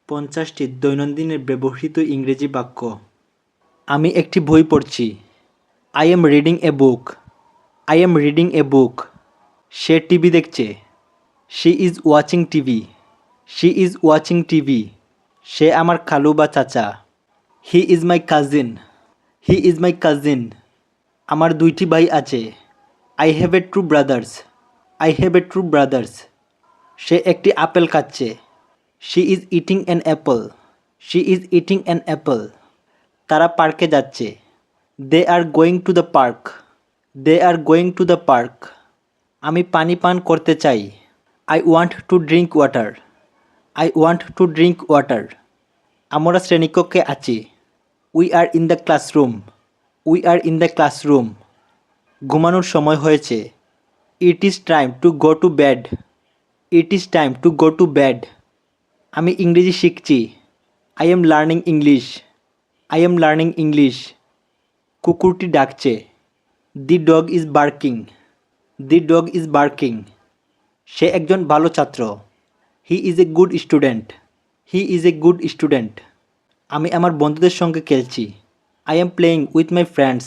50টি দৈনন্দিনের ব্যবহৃত ইংরেজি বাক্য। আমি একটি বই পড়ছি। I am reading a book. I am reading a book. সে টিভি দেখছে। She is watching TV. She is watching TV. সে আমার খালু বা চাচা। He is my cousin. He is my cousin. আমার 2টি ভাই আছে। I have a two brothers. I have a two brothers. সে একটি আপেল খাচ্ছে। She is eating an apple. She is eating an apple. তারা পার্কে যাচ্ছে। দে are going to the park. They are going to the park. আমি পানি পান করতে চাই। I want to drink water. I want to drink water. আমরা শ্রেণীকক্ষে আছি। We are in the classroom. We are in the classroom. ঘুমানোর সময় হয়েছে। It is time to go to bed. It is time to go to bed. আমি ইংরেজি শিখছি। I am learning English. I am learning English. কুকুরটি ডাকছে। দি dog is barking. The dog is barking. সে একজন ভালো ছাত্র। He is a good student. He is a good student. আমি আমার বন্ধুদের সঙ্গে খেলছি। I am playing with my friends.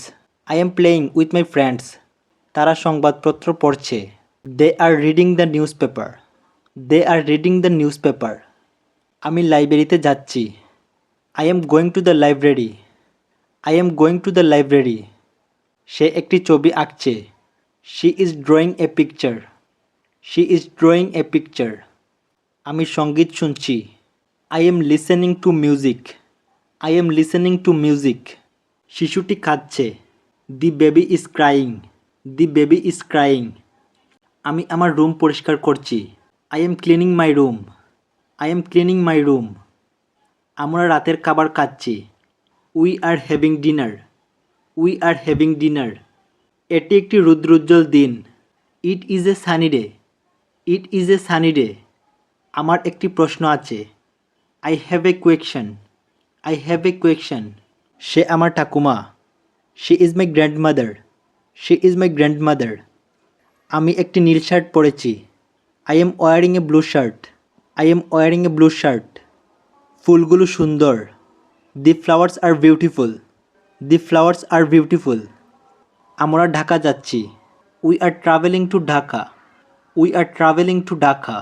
I am playing with my friends. তারা সংবাদপত্র পড়ছে। They are reading the newspaper. They are reading the newspaper. আমি লাইব্রেরিতে যাচ্ছি। I am going to the library. I am going to the library. সে একটি ছবি আঁকছে। She is drawing a picture. She is drawing a picture. আমি সঙ্গীত শুনছি। I am listening to music. I am listening to music. শিশুটি কাঁদছে। দি baby is crying. The baby is crying. আমি আমার রুম পরিষ্কার করছি। I am cleaning my room. I am cleaning my room. আমরা রাতের খাবার খাচ্ছি। We are having dinner. We are having dinner. এটি একটি রৌদ্রোজ্জ্বল দিন। ইট is a sunny day. It is a sunny day. আমার একটি প্রশ্ন আছে। I have a question. I have a question. সে আমার ঠাকুমা। She is my grandmother. She is my grandmother. আমি একটি নীল শার্ট পরেছি। I am wearing a blue shirt. I am wearing a blue shirt. ফুলগুলো সুন্দর। The flowers are beautiful. The flowers are beautiful. আমরা ঢাকা যাচ্ছি। We are travelling to Dhaka. We are travelling to Dhaka.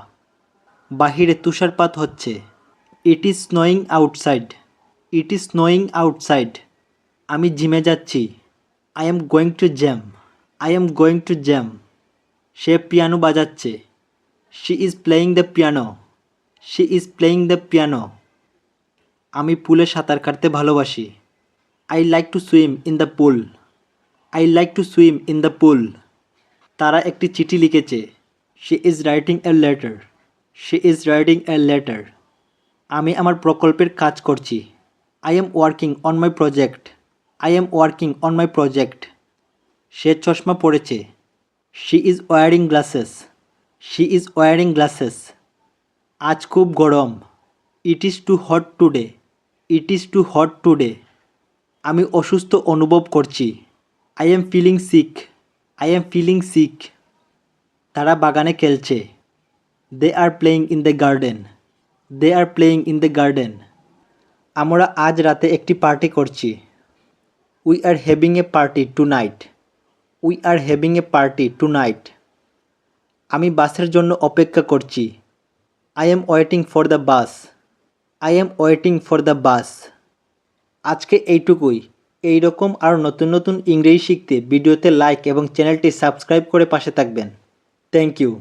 বাহিরে তুষারপাত হচ্ছে। It is snowing outside. It is snowing outside. আমি জিমে যাচ্ছি। I am going to gym. I am going to gym. সে piano বাজাচ্ছে। She is playing the piano. She is playing the piano. আমি পুলে সাঁতার কাটতে ভালোবাসি। I like to swim in the pool. I like to swim in the pool. তারা একটি চিঠি লিখেছে। She is writing a letter. She is writing a letter. আমি আমার প্রকল্পের কাজ করছি। I am working on my project. I am working on my project. সে চশমা পরেছে। She is wearing glasses. She is wearing glasses. আজ খুব গরম। It is too hot today. It is too hot today. আমি অসুস্থ অনুভব করছি। I am feeling sick. I am feeling sick. তারা বাগানে খেলছে। They are playing in the garden. They are playing in the garden. আমরা আজ রাতে একটি পার্টি করছি। We are having a party tonight. We are having a party tonight. আমি বাসের জন্য অপেক্ষা করছি। I am waiting for the bus. I am waiting for the bus. আজকে এইটুকুই। এই রকম আরও নতুন নতুন ইংরেজি শিখতে ভিডিওতে লাইক এবং চ্যানেলটি সাবস্ক্রাইব করে পাশে থাকবেন। Thank you.